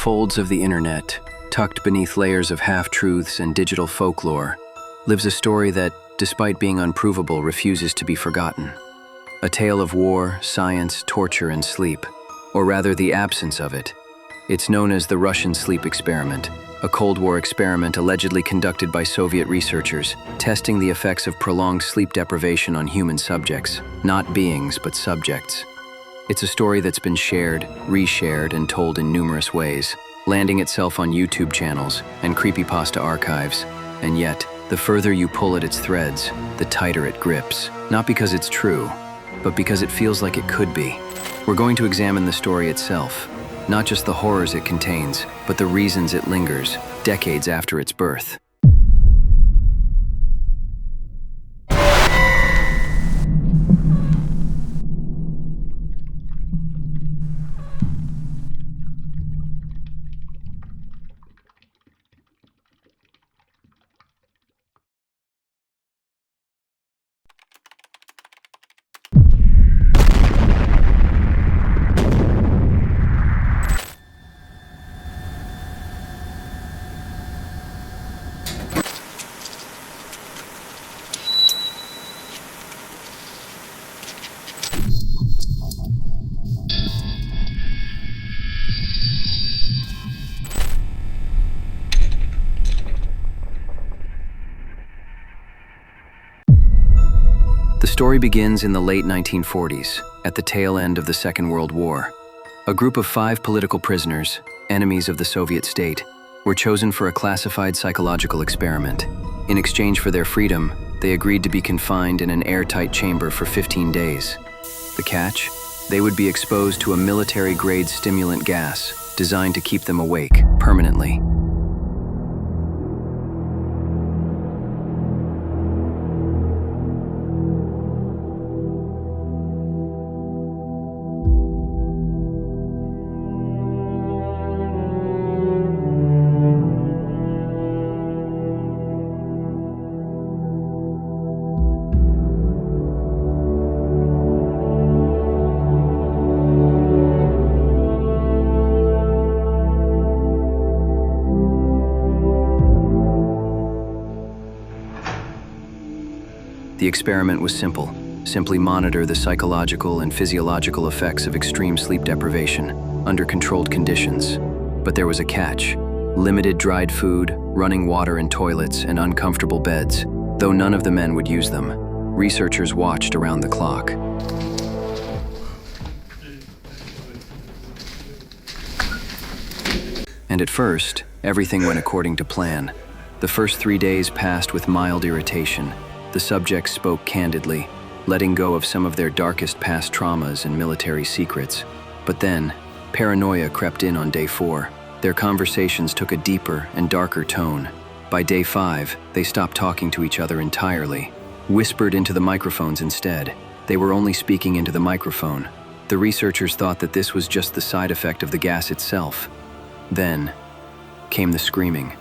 folds of the internet, tucked beneath layers of half-truths and digital folklore, lives a story that, despite being unprovable, refuses to be forgotten. A tale of war, science, torture, and sleep, or rather the absence of it. It's known as the Russian sleep experiment, a Cold War experiment allegedly conducted by Soviet researchers, testing the effects of prolonged sleep deprivation on human subjects, not beings, but subjects. It's a story that's been shared, reshared, and told in numerous ways, landing itself on YouTube channels and creepypasta archives. And yet, the further you pull at its threads, the tighter it grips. Not because it's true, but because it feels like it could be. We're going to examine the story itself, not just the horrors it contains, but the reasons it lingers, decades after its birth. The story begins in the late 1940s, at the tail end of the Second World War. A group of 5 political prisoners, enemies of the Soviet state, were chosen for a classified psychological experiment. In exchange for their freedom, they agreed to be confined in an airtight chamber for 15 days. The catch? They would be exposed to a military-grade stimulant gas designed to keep them awake permanently. The experiment was simple. Simply monitor the psychological and physiological effects of extreme sleep deprivation under controlled conditions. But there was a catch. Limited dried food, running water in toilets, and uncomfortable beds, though none of the men would use them. Researchers watched around the clock. And at first, everything went according to plan. The first 3 days passed with mild irritation. The subjects spoke candidly, letting go of some of their darkest past traumas and military secrets. But then, paranoia crept in on day 4. Their conversations took a deeper and darker tone. By day 5, they stopped talking to each other entirely, whispered into the microphones instead. They were only speaking into the microphone. The researchers thought that this was just the side effect of the gas itself. Then came the screaming.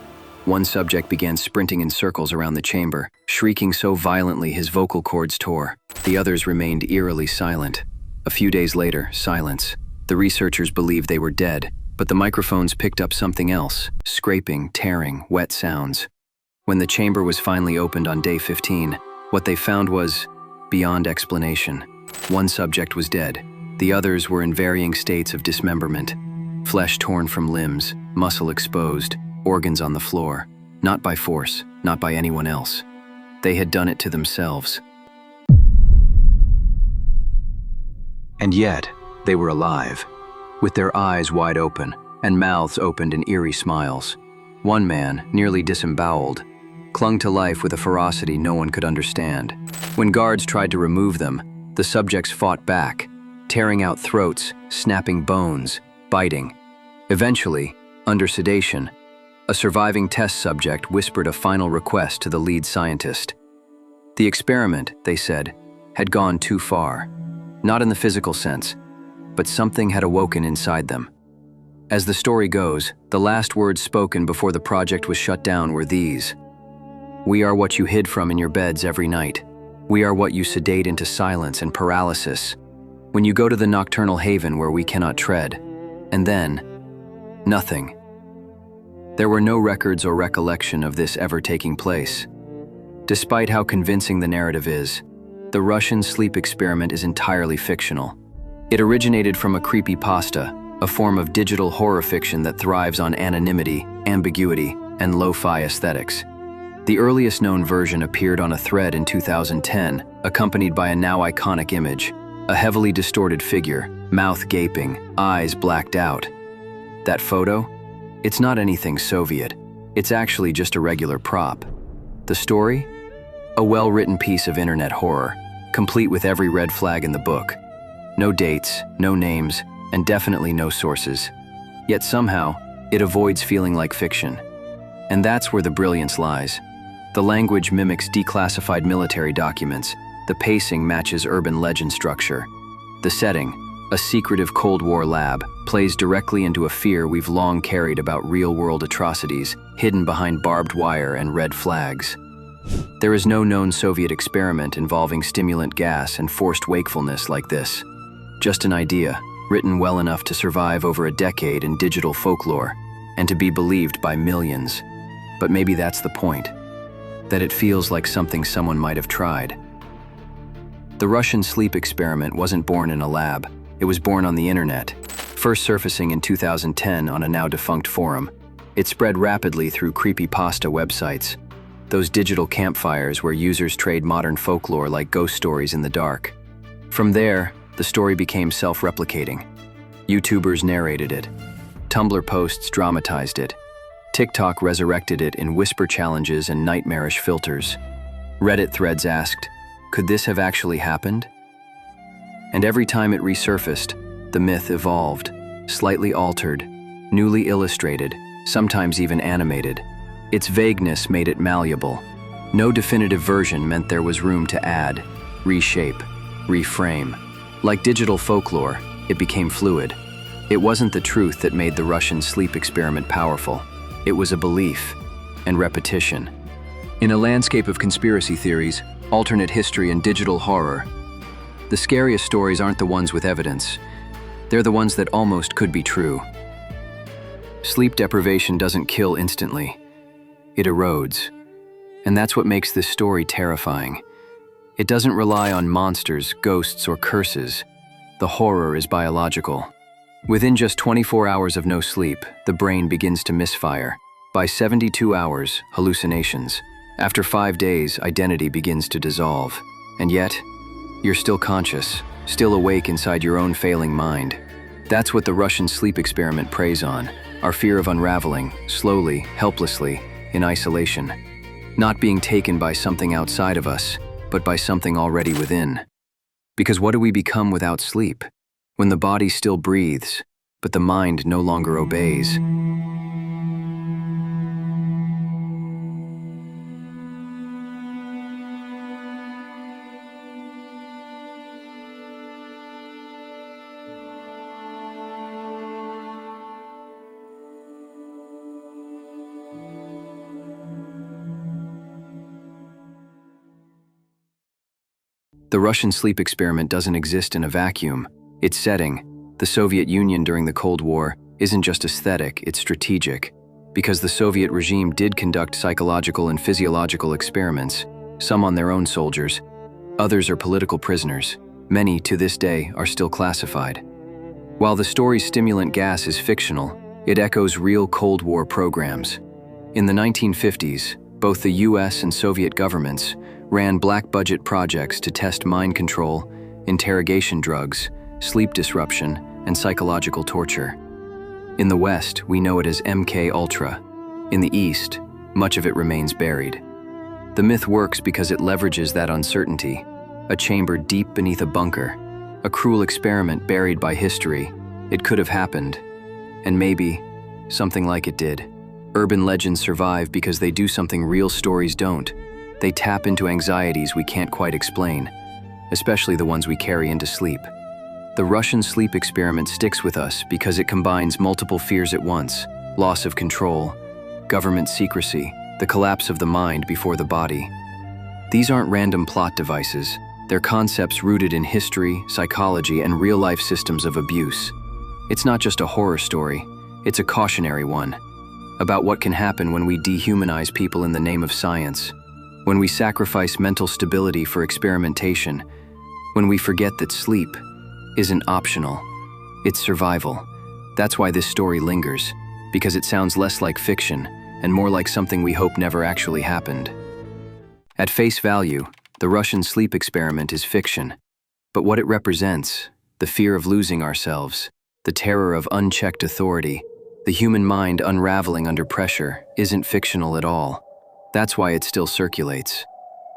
One subject began sprinting in circles around the chamber, shrieking so violently his vocal cords tore. The others remained eerily silent. A few days later, silence. The researchers believed they were dead, but the microphones picked up something else: scraping, tearing, wet sounds. When the chamber was finally opened on day 15, what they found was beyond explanation. One subject was dead. The others were in varying states of dismemberment. Flesh torn from limbs, muscle exposed, organs on the floor. Not by force, not by anyone else. They had done it to themselves. And yet, they were alive, with their eyes wide open and mouths opened in eerie smiles. One man, nearly disemboweled, clung to life with a ferocity no one could understand. When guards tried to remove them, the subjects fought back, tearing out throats, snapping bones, biting. Eventually, under sedation, a surviving test subject whispered a final request to the lead scientist. The experiment, they said, had gone too far. Not in the physical sense, but something had awoken inside them. As the story goes, the last words spoken before the project was shut down were these: "We are what you hid from in your beds every night. We are what you sedate into silence and paralysis. When you go to the nocturnal haven where we cannot tread." And then, nothing. There were no records or recollection of this ever taking place. Despite how convincing the narrative is, the Russian sleep experiment is entirely fictional. It originated from a creepypasta, a form of digital horror fiction that thrives on anonymity, ambiguity, and lo-fi aesthetics. The earliest known version appeared on a thread in 2010, accompanied by a now iconic image, a heavily distorted figure, mouth gaping, eyes blacked out. That photo? It's not anything Soviet. It's actually just a regular prop. The story? A well-written piece of internet horror, complete with every red flag in the book. No dates, no names, and definitely no sources. Yet somehow, it avoids feeling like fiction. And that's where the brilliance lies. The language mimics declassified military documents. The pacing matches urban legend structure. The setting, a secretive Cold War lab, plays directly into a fear we've long carried about real-world atrocities hidden behind barbed wire and red flags. There is no known Soviet experiment involving stimulant gas and forced wakefulness like this. Just an idea, written well enough to survive over a decade in digital folklore and to be believed by millions. But maybe that's the point, that it feels like something someone might have tried. The Russian sleep experiment wasn't born in a lab. It was born on the internet, first surfacing in 2010 on a now-defunct forum. It spread rapidly through creepypasta websites, those digital campfires where users trade modern folklore like ghost stories in the dark. From there, the story became self-replicating. YouTubers narrated it. Tumblr posts dramatized it. TikTok resurrected it in whisper challenges and nightmarish filters. Reddit threads asked, "Could this have actually happened?" And every time it resurfaced, the myth evolved, slightly altered, newly illustrated, sometimes even animated. Its vagueness made it malleable. No definitive version meant there was room to add, reshape, reframe. Like digital folklore, it became fluid. It wasn't the truth that made the Russian sleep experiment powerful. It was a belief and repetition. In a landscape of conspiracy theories, alternate history, and digital horror, the scariest stories aren't the ones with evidence. They're the ones that almost could be true. Sleep deprivation doesn't kill instantly. It erodes. And that's what makes this story terrifying. It doesn't rely on monsters, ghosts, or curses. The horror is biological. Within just 24 hours of no sleep, the brain begins to misfire. By 72 hours, hallucinations. After 5 days, identity begins to dissolve. And yet, you're still conscious, still awake inside your own failing mind. That's what the Russian sleep experiment preys on, our fear of unraveling, slowly, helplessly, in isolation. Not being taken by something outside of us, but by something already within. Because what do we become without sleep? When the body still breathes, but the mind no longer obeys. The Russian sleep experiment doesn't exist in a vacuum. Its setting, the Soviet Union during the Cold War, isn't just aesthetic, it's strategic. Because the Soviet regime did conduct psychological and physiological experiments, some on their own soldiers, others are political prisoners. Many, to this day, are still classified. While the story's stimulant gas is fictional, it echoes real Cold War programs. In the 1950s, both the US and Soviet governments ran black-budget projects to test mind control, interrogation drugs, sleep disruption, and psychological torture. In the West, we know it as MK Ultra. In the East, much of it remains buried. The myth works because it leverages that uncertainty, a chamber deep beneath a bunker, a cruel experiment buried by history. It could have happened, and maybe something like it did. Urban legends survive because they do something real stories don't. They tap into anxieties we can't quite explain, especially the ones we carry into sleep. The Russian sleep experiment sticks with us because it combines multiple fears at once: loss of control, government secrecy, the collapse of the mind before the body. These aren't random plot devices. They're concepts rooted in history, psychology, and real-life systems of abuse. It's not just a horror story, it's a cautionary one. about what can happen when we dehumanize people in the name of science, when we sacrifice mental stability for experimentation, when we forget that sleep isn't optional, it's survival. That's why this story lingers, because it sounds less like fiction and more like something we hope never actually happened. At face value, the Russian sleep experiment is fiction, but what it represents, the fear of losing ourselves, the terror of unchecked authority, the human mind unraveling under pressure, isn't fictional at all. That's why it still circulates,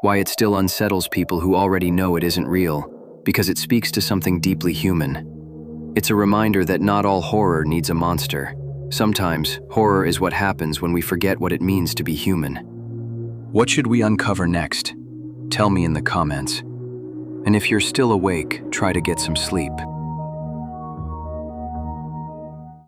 why it still unsettles people who already know it isn't real, because it speaks to something deeply human. It's a reminder that not all horror needs a monster. Sometimes, horror is what happens when we forget what it means to be human. What should we uncover next? Tell me in the comments. And if you're still awake, try to get some sleep.